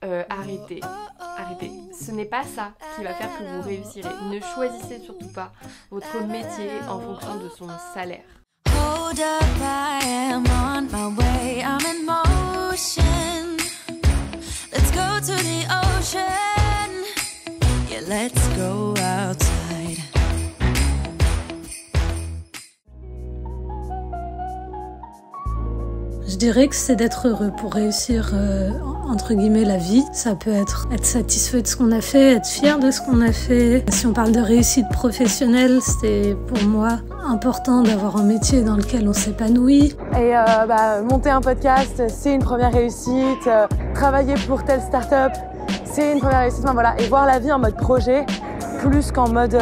Arrêtez, arrêtez. Ce n'est pas ça qui va faire que vous réussirez. Ne choisissez surtout pas votre métier en fonction de son salaire. Hold up, I am on my way, I'm in motion. Let's go to the ocean. Yeah, let's go outside. Je dirais que c'est d'être heureux pour réussir, entre guillemets, la vie. Ça peut être satisfait de ce qu'on a fait, être fier de ce qu'on a fait. Si on parle de réussite professionnelle, c'est pour moi important d'avoir un métier dans lequel on s'épanouit. Et monter un podcast, c'est une première réussite. Travailler pour telle start-up, c'est une première réussite. Enfin, voilà. Et voir la vie en mode projet, plus qu'en mode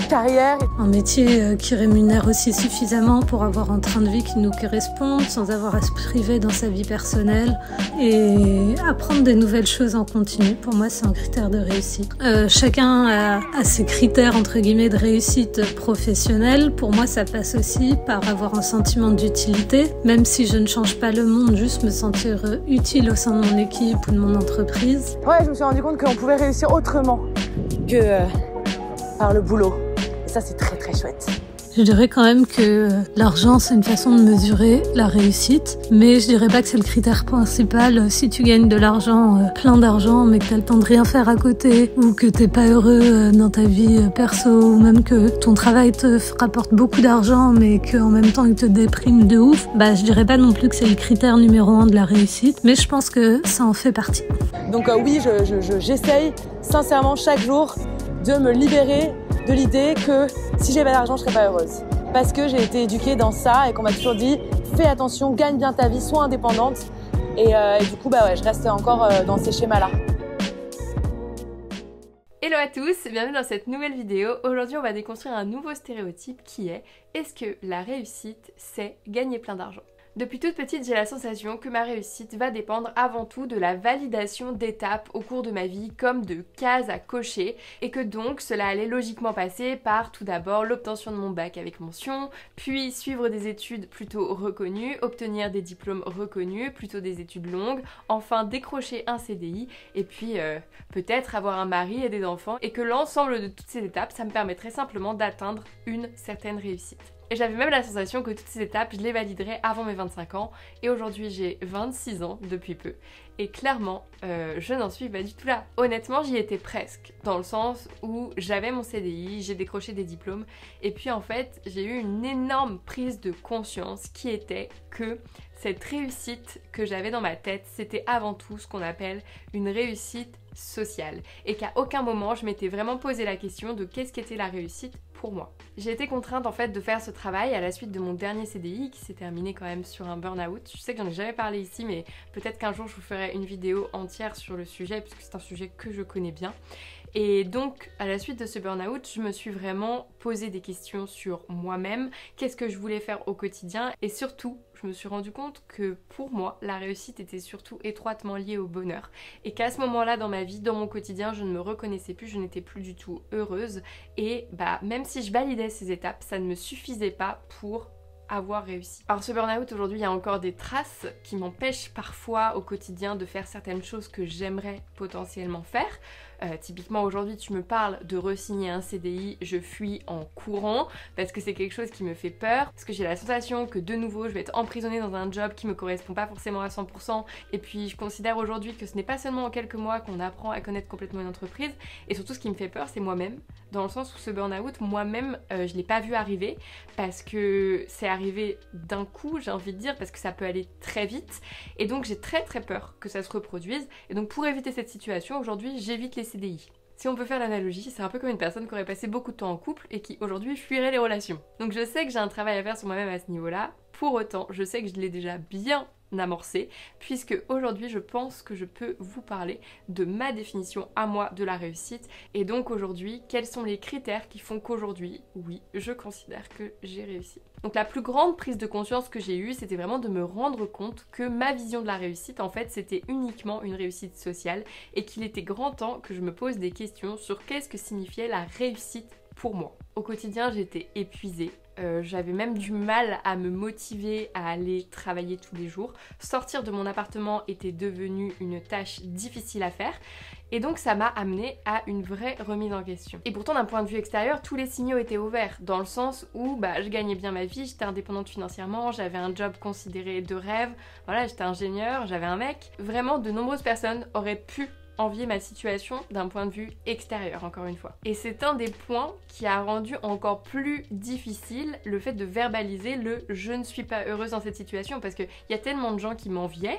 carrière. Un métier qui rémunère aussi suffisamment pour avoir un train de vie qui nous corresponde, sans avoir à se priver dans sa vie personnelle, et apprendre des nouvelles choses en continu. Pour moi, c'est un critère de réussite. Chacun a ses critères, entre guillemets, de réussite professionnelle. Pour moi, ça passe aussi par avoir un sentiment d'utilité, même si je ne change pas le monde, juste me sentir utile au sein de mon équipe ou de mon entreprise. Ouais, je me suis rendu compte qu'on pouvait réussir autrement que par le boulot. Et ça, c'est très très chouette. Je dirais quand même que l'argent, c'est une façon de mesurer la réussite, mais je dirais pas que c'est le critère principal. Si tu gagnes de l'argent, plein d'argent, mais que t'as le temps de rien faire à côté, ou que t'es pas heureux dans ta vie perso, ou même que ton travail te rapporte beaucoup d'argent, mais qu'en même temps il te déprime de ouf, je dirais pas non plus que c'est le critère numéro 1 de la réussite, mais je pense que ça en fait partie. Donc oui, j'essaye sincèrement chaque jour de me libérer de l'idée que si j'avais pas d'argent, je serais pas heureuse. Parce que j'ai été éduquée dans ça et qu'on m'a toujours dit fais attention, gagne bien ta vie, sois indépendante. Et du coup, je reste encore dans ces schémas-là. Hello à tous, bienvenue dans cette nouvelle vidéo. Aujourd'hui, on va déconstruire un nouveau stéréotype qui est: est-ce que la réussite, c'est gagner plein d'argent ? Depuis toute petite, j'ai la sensation que ma réussite va dépendre avant tout de la validation d'étapes au cours de ma vie, comme de cases à cocher, et que donc cela allait logiquement passer par tout d'abord l'obtention de mon bac avec mention, puis suivre des études plutôt reconnues, obtenir des diplômes reconnus, plutôt des études longues, enfin décrocher un CDI, et puis peut-être avoir un mari et des enfants, et que l'ensemble de toutes ces étapes, ça me permettrait simplement d'atteindre une certaine réussite. Et j'avais même la sensation que toutes ces étapes, je les validerais avant mes 25 ans. Et aujourd'hui, j'ai 26 ans depuis peu. Et clairement, je n'en suis pas du tout là. Honnêtement, j'y étais presque. Dans le sens où j'avais mon CDI, j'ai décroché des diplômes. Et puis en fait, j'ai eu une énorme prise de conscience qui était que cette réussite que j'avais dans ma tête, c'était avant tout ce qu'on appelle une réussite sociale. Et qu'à aucun moment, je m'étais vraiment posé la question de qu'est-ce qu'était la réussite pour moi. J'ai été contrainte en fait de faire ce travail à la suite de mon dernier CDI qui s'est terminé quand même sur un burn-out. Je sais que j'en ai jamais parlé ici, mais peut-être qu'un jour je vous ferai une vidéo entière sur le sujet puisque c'est un sujet que je connais bien. Et donc, à la suite de ce burn-out, je me suis vraiment posé des questions sur moi-même, qu'est-ce que je voulais faire au quotidien, et surtout, je me suis rendu compte que pour moi, la réussite était surtout étroitement liée au bonheur. Et qu'à ce moment-là, dans ma vie, dans mon quotidien, je ne me reconnaissais plus, je n'étais plus du tout heureuse. Et même si je validais ces étapes, ça ne me suffisait pas pour avoir réussi. Alors ce burn-out, aujourd'hui, il y a encore des traces qui m'empêchent parfois au quotidien de faire certaines choses que j'aimerais potentiellement faire. Typiquement aujourd'hui tu me parles de re-signer un CDI, je fuis en courant parce que c'est quelque chose qui me fait peur, parce que j'ai la sensation que de nouveau je vais être emprisonnée dans un job qui me correspond pas forcément à 100%, et puis je considère aujourd'hui que ce n'est pas seulement en quelques mois qu'on apprend à connaître complètement une entreprise, et surtout ce qui me fait peur c'est moi-même, dans le sens où ce burn-out, moi-même je l'ai pas vu arriver parce que c'est arrivé d'un coup, j'ai envie de dire, parce que ça peut aller très vite, et donc j'ai très très peur que ça se reproduise, et donc pour éviter cette situation aujourd'hui j'évite les CDI. Si on peut faire l'analogie, c'est un peu comme une personne qui aurait passé beaucoup de temps en couple et qui aujourd'hui fuirait les relations. Donc je sais que j'ai un travail à faire sur moi-même à ce niveau-là, pour autant je sais que je l'ai déjà bien amorcé, puisque aujourd'hui je pense que je peux vous parler de ma définition à moi de la réussite, et donc aujourd'hui quels sont les critères qui font qu'aujourd'hui, oui, je considère que j'ai réussi. Donc la plus grande prise de conscience que j'ai eue, c'était vraiment de me rendre compte que ma vision de la réussite, en fait, c'était uniquement une réussite sociale, et qu'il était grand temps que je me pose des questions sur qu'est-ce que signifiait la réussite pour moi. Au quotidien, j'étais épuisée. J'avais même du mal à me motiver à aller travailler tous les jours. Sortir de mon appartement était devenu une tâche difficile à faire. Et donc ça m'a amené à une vraie remise en question. Et pourtant d'un point de vue extérieur, tous les signaux étaient au vert, dans le sens où je gagnais bien ma vie, j'étais indépendante financièrement, j'avais un job considéré de rêve, voilà, j'étais ingénieure, j'avais un mec. Vraiment, de nombreuses personnes auraient pu envier ma situation d'un point de vue extérieur, encore une fois. Et c'est un des points qui a rendu encore plus difficile le fait de verbaliser le « je ne suis pas heureuse dans cette situation » parce qu'il y a tellement de gens qui m'enviaient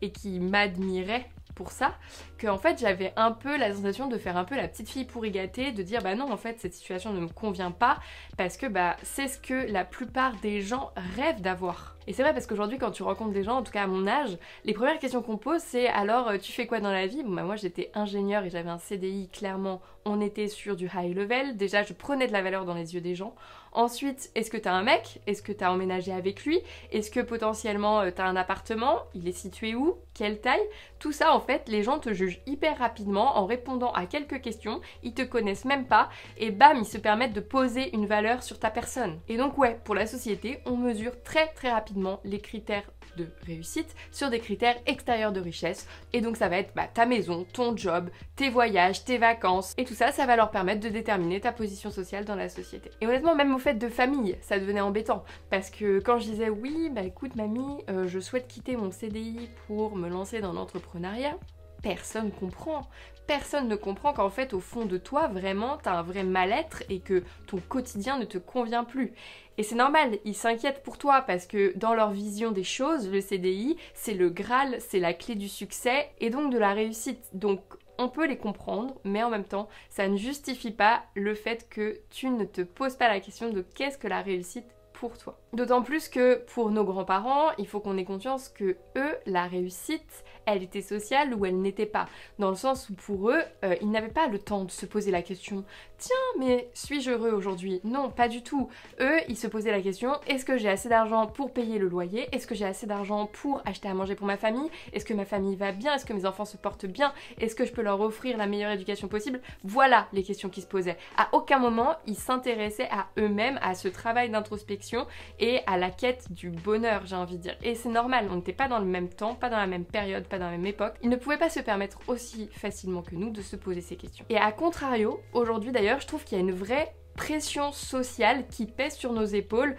et qui m'admiraient pour ça, qu'en fait j'avais un peu la sensation de faire un peu la petite fille pourri gâtée, de dire non en fait cette situation ne me convient pas parce que c'est ce que la plupart des gens rêvent d'avoir. Et c'est vrai parce qu'aujourd'hui quand tu rencontres des gens, en tout cas à mon âge, les premières questions qu'on pose c'est alors tu fais quoi dans la vie? Moi j'étais ingénieure et j'avais un CDI, clairement on était sur du high level, déjà je prenais de la valeur dans les yeux des gens. Ensuite, est-ce que t'as un mec? Est-ce que t'as emménagé avec lui? Est-ce que potentiellement t'as un appartement? Il est situé où? Quelle taille? Tout ça en fait, les gens te jugent hyper rapidement en répondant à quelques questions, ils te connaissent même pas et bam, ils se permettent de poser une valeur sur ta personne. Et donc ouais, pour la société, on mesure très rapidement les critères de réussite sur des critères extérieurs de richesse. Et donc ça va être ta maison, ton job, tes voyages, tes vacances et tout ça, ça va leur permettre de déterminer ta position sociale dans la société. Et honnêtement, même au fait de famille, ça devenait embêtant parce que quand je disais oui, écoute mamie, je souhaite quitter mon CDI pour me lancer dans l'entrepreneuriat, personne comprend. Personne ne comprend qu'en fait au fond de toi vraiment t'as un vrai mal-être et que ton quotidien ne te convient plus. Et c'est normal, ils s'inquiètent pour toi parce que dans leur vision des choses, le CDI c'est le Graal, c'est la clé du succès et donc de la réussite. Donc on peut les comprendre, mais en même temps ça ne justifie pas le fait que tu ne te poses pas la question de qu'est-ce que la réussite pour toi. D'autant plus que pour nos grands-parents, il faut qu'on ait conscience que eux, la réussite, elle était sociale ou elle n'était pas. Dans le sens où pour eux, ils n'avaient pas le temps de se poser la question « Tiens, mais suis-je heureux aujourd'hui ?» Non, pas du tout. Eux, ils se posaient la question « Est-ce que j'ai assez d'argent pour payer le loyer? Est-ce que j'ai assez d'argent pour acheter à manger pour ma famille? Est-ce que ma famille va bien? Est-ce que mes enfants se portent bien? Est-ce que je peux leur offrir la meilleure éducation possible ?» Voilà les questions qui se posaient. À aucun moment, ils s'intéressaient à eux-mêmes, à ce travail d'introspection et à la quête du bonheur, j'ai envie de dire. Et c'est normal, on n'était pas dans le même temps, pas dans la même période, pas dans la même époque. Ils ne pouvaient pas se permettre aussi facilement que nous de se poser ces questions. Et à contrario, aujourd'hui d'ailleurs, je trouve qu'il y a une vraie pression sociale qui pèse sur nos épaules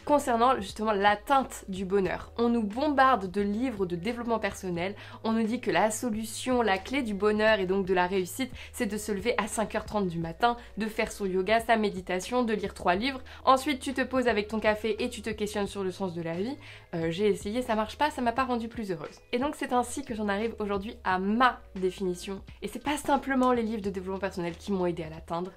concernant justement l'atteinte du bonheur. On nous bombarde de livres de développement personnel, on nous dit que la solution, la clé du bonheur et donc de la réussite, c'est de se lever à 5h30 du matin, de faire son yoga, sa méditation, de lire 3 livres. Ensuite, tu te poses avec ton café et tu te questionnes sur le sens de la vie. J'ai essayé, ça marche pas, ça m'a pas rendue plus heureuse. Et donc c'est ainsi que j'en arrive aujourd'hui à ma définition. Et c'est pas simplement les livres de développement personnel qui m'ont aidé à l'atteindre.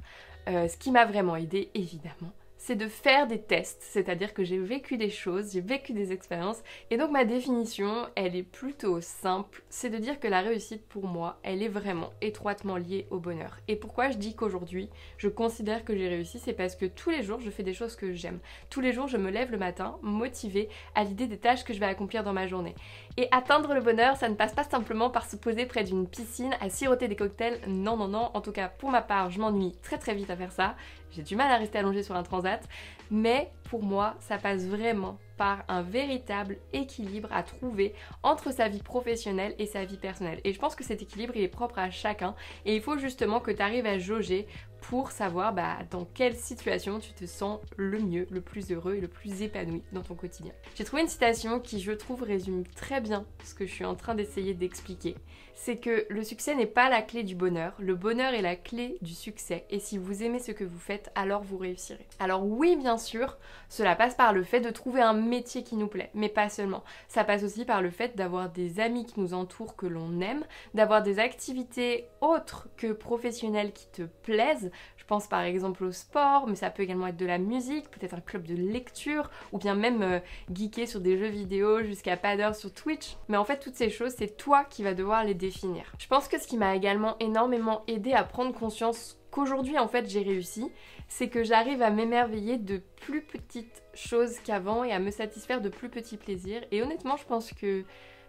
Ce qui m'a vraiment aidé, évidemment, c'est de faire des tests, c'est-à-dire que j'ai vécu des choses, j'ai vécu des expériences, et donc ma définition, elle est plutôt simple, c'est de dire que la réussite pour moi, elle est vraiment étroitement liée au bonheur. Et pourquoi je dis qu'aujourd'hui, je considère que j'ai réussi, c'est parce que tous les jours, je fais des choses que j'aime. Tous les jours, je me lève le matin, motivée à l'idée des tâches que je vais accomplir dans ma journée. Et atteindre le bonheur, ça ne passe pas simplement par se poser près d'une piscine, à siroter des cocktails, non, en tout cas pour ma part, je m'ennuie très vite à faire ça. J'ai du mal à rester allongée sur un transat, mais pour moi, ça passe vraiment par un véritable équilibre à trouver entre sa vie professionnelle et sa vie personnelle. Et je pense que cet équilibre, il est propre à chacun et il faut justement que tu arrives à jauger pour savoir dans quelle situation tu te sens le mieux, le plus heureux et le plus épanoui dans ton quotidien. J'ai trouvé une citation qui, je trouve, résume très bien ce que je suis en train d'essayer d'expliquer. C'est que le succès n'est pas la clé du bonheur, le bonheur est la clé du succès et si vous aimez ce que vous faites, alors vous réussirez. Alors oui, bien sûr, cela passe par le fait de trouver un métier qui nous plaît, mais pas seulement. Ça passe aussi par le fait d'avoir des amis qui nous entourent, que l'on aime, d'avoir des activités autres que professionnelles qui te plaisent. Je pense par exemple au sport, mais ça peut également être de la musique, peut-être un club de lecture, ou bien même geeker sur des jeux vidéo jusqu'à pas d'heure sur Twitch. Mais en fait, toutes ces choses, c'est toi qui vas devoir les définir. Je pense que ce qui m'a également énormément aidé à prendre conscience qu'aujourd'hui, en fait, j'ai réussi, c'est que j'arrive à m'émerveiller de plus petites choses qu'avant et à me satisfaire de plus petits plaisirs. Et honnêtement, je pense que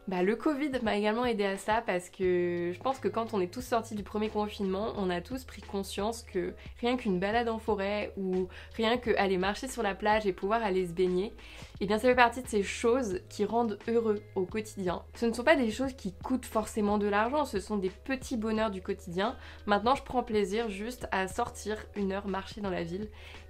Le Covid m'a également aidé à ça parce que je pense que quand on est tous sortis du premier confinement, on a tous pris conscience que rien qu'une balade en forêt ou rien qu'aller marcher sur la plage et pouvoir aller se baigner, eh bien ça fait partie de ces choses qui rendent heureux au quotidien. Ce ne sont pas des choses qui coûtent forcément de l'argent, ce sont des petits bonheurs du quotidien. Maintenant je prends plaisir juste à sortir 1 heure marcher dans la ville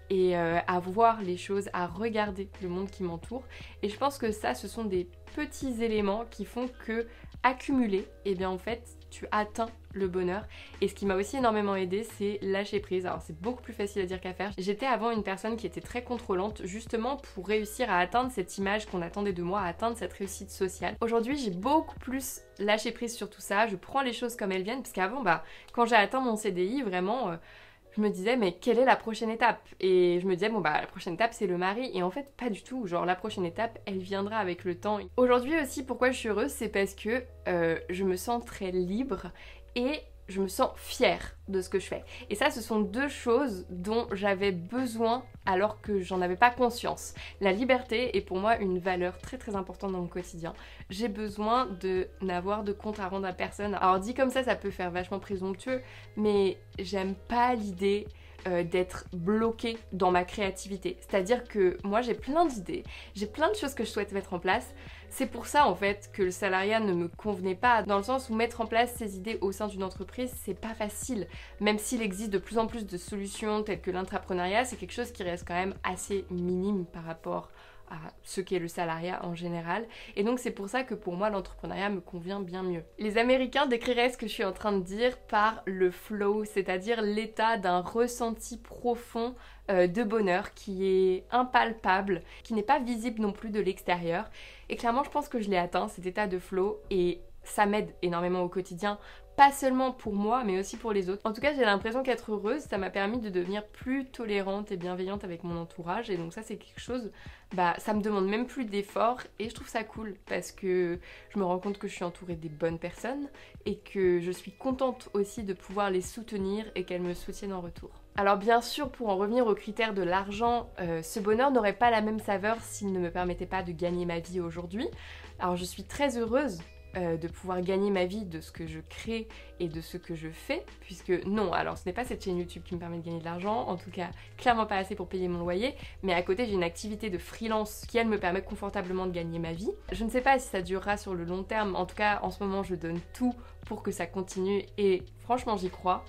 et à voir les choses, à regarder le monde qui m'entoure. Et je pense que ça, ce sont des petits éléments qui font que, accumulés, eh bien en fait, tu atteins le bonheur. Et ce qui m'a aussi énormément aidé, c'est lâcher prise. Alors c'est beaucoup plus facile à dire qu'à faire. J'étais avant une personne qui était très contrôlante, justement pour réussir à atteindre cette image qu'on attendait de moi, à atteindre cette réussite sociale. Aujourd'hui, j'ai beaucoup plus lâché prise sur tout ça. Je prends les choses comme elles viennent, parce qu'avant, quand j'ai atteint mon CDI, vraiment... je me disais mais quelle est la prochaine étape? Et je me disais la prochaine étape c'est le mari, et en fait pas du tout, genre la prochaine étape elle viendra avec le temps. Aujourd'hui aussi pourquoi je suis heureuse, c'est parce que je me sens très libre et je me sens fière de ce que je fais. Et ça, ce sont 2 choses dont j'avais besoin alors que j'en avais pas conscience. La liberté est pour moi une valeur très très importante dans mon quotidien. J'ai besoin de n'avoir de compte à rendre à personne. Alors dit comme ça peut faire vachement présomptueux, mais j'aime pas l'idée d'être bloquée dans ma créativité. C'est-à-dire que moi j'ai plein d'idées, j'ai plein de choses que je souhaite mettre en place. C'est pour ça en fait que le salariat ne me convenait pas, dans le sens où mettre en place ces idées au sein d'une entreprise c'est pas facile. Même s'il existe de plus en plus de solutions telles que l'intrapreneuriat, c'est quelque chose qui reste quand même assez minime par rapport à ce qu'est le salariat en général, et donc c'est pour ça que pour moi l'entrepreneuriat me convient bien mieux. Les Américains décriraient ce que je suis en train de dire par le flow, c'est-à-dire l'état d'un ressenti profond de bonheur qui est impalpable, qui n'est pas visible non plus de l'extérieur, et clairement je pense que je l'ai atteint, cet état de flow, et ça m'aide énormément au quotidien, pas seulement pour moi mais aussi pour les autres. En tout cas j'ai l'impression qu'être heureuse ça m'a permis de devenir plus tolérante et bienveillante avec mon entourage, et donc ça c'est quelque chose, ça me demande même plus d'efforts et je trouve ça cool parce que je me rends compte que je suis entourée des bonnes personnes et que je suis contente aussi de pouvoir les soutenir et qu'elles me soutiennent en retour. Alors bien sûr, pour en revenir aux critères de l'argent, ce bonheur n'aurait pas la même saveur s'il ne me permettait pas de gagner ma vie aujourd'hui. Alors je suis très heureuse de pouvoir gagner ma vie de ce que je crée et de ce que je fais, puisque non, alors ce n'est pas cette chaîne YouTube qui me permet de gagner de l'argent, en tout cas clairement pas assez pour payer mon loyer, mais à côté j'ai une activité de freelance qui elle me permet confortablement de gagner ma vie. Je ne sais pas si ça durera sur le long terme, en tout cas en ce moment je donne tout pour que ça continue et franchement j'y crois,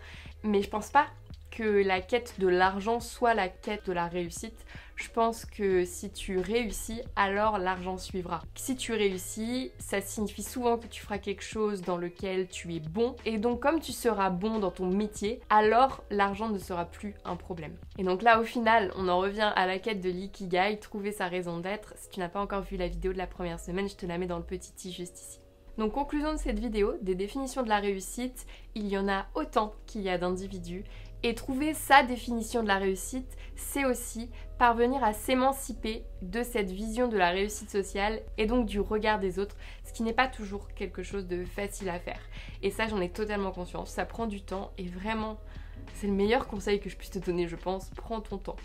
mais je pense pas que la quête de l'argent soit la quête de la réussite. Je pense que si tu réussis, alors l'argent suivra. Si tu réussis, ça signifie souvent que tu feras quelque chose dans lequel tu es bon. Et donc comme tu seras bon dans ton métier, alors l'argent ne sera plus un problème. Et donc là au final, on en revient à la quête de l'ikigai, trouver sa raison d'être. Si tu n'as pas encore vu la vidéo de la première semaine, je te la mets dans le petit i juste ici. Donc conclusion de cette vidéo, des définitions de la réussite, il y en a autant qu'il y a d'individus. Et trouver sa définition de la réussite, c'est aussi parvenir à s'émanciper de cette vision de la réussite sociale et donc du regard des autres, ce qui n'est pas toujours quelque chose de facile à faire. Et ça, j'en ai totalement conscience, ça prend du temps et vraiment, c'est le meilleur conseil que je puisse te donner, je pense, prends ton temps.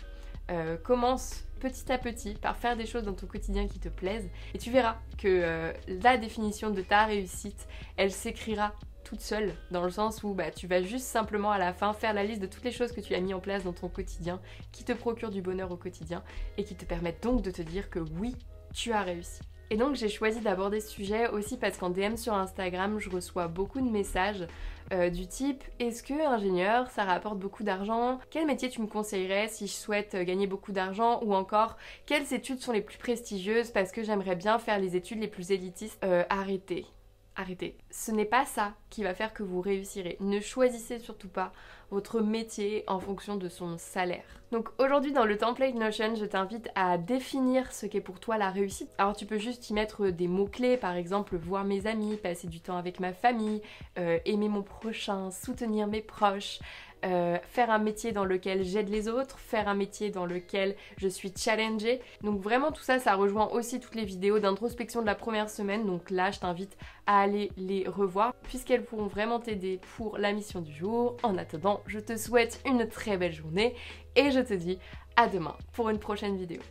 Commence petit à petit par faire des choses dans ton quotidien qui te plaisent et tu verras que la définition de ta réussite, elle s'écrira toute seule, dans le sens où tu vas juste simplement à la fin faire la liste de toutes les choses que tu as mis en place dans ton quotidien qui te procurent du bonheur au quotidien et qui te permettent donc de te dire que oui, tu as réussi. Et donc j'ai choisi d'aborder ce sujet aussi parce qu'en DM sur Instagram, je reçois beaucoup de messages du type « Est-ce que ingénieur, ça rapporte beaucoup d'argent? Quel métier tu me conseillerais si je souhaite gagner beaucoup d'argent? Ou encore, quelles études sont les plus prestigieuses parce que j'aimerais bien faire les études les plus élitistes? » Arrêtez. Ce n'est pas ça qui va faire que vous réussirez. Ne choisissez surtout pas votre métier en fonction de son salaire. Donc aujourd'hui dans le template Notion, je t'invite à définir ce qu'est pour toi la réussite. Alors tu peux juste y mettre des mots-clés, par exemple voir mes amis, passer du temps avec ma famille, aimer mon prochain, soutenir mes proches, faire un métier dans lequel j'aide les autres, faire un métier dans lequel je suis challengée. Donc vraiment tout ça, ça rejoint aussi toutes les vidéos d'introspection de la première semaine. Donc là, je t'invite à aller les revoir puisqu'elles pourront vraiment t'aider pour la mission du jour. En attendant, je te souhaite une très belle journée et je te dis à demain pour une prochaine vidéo.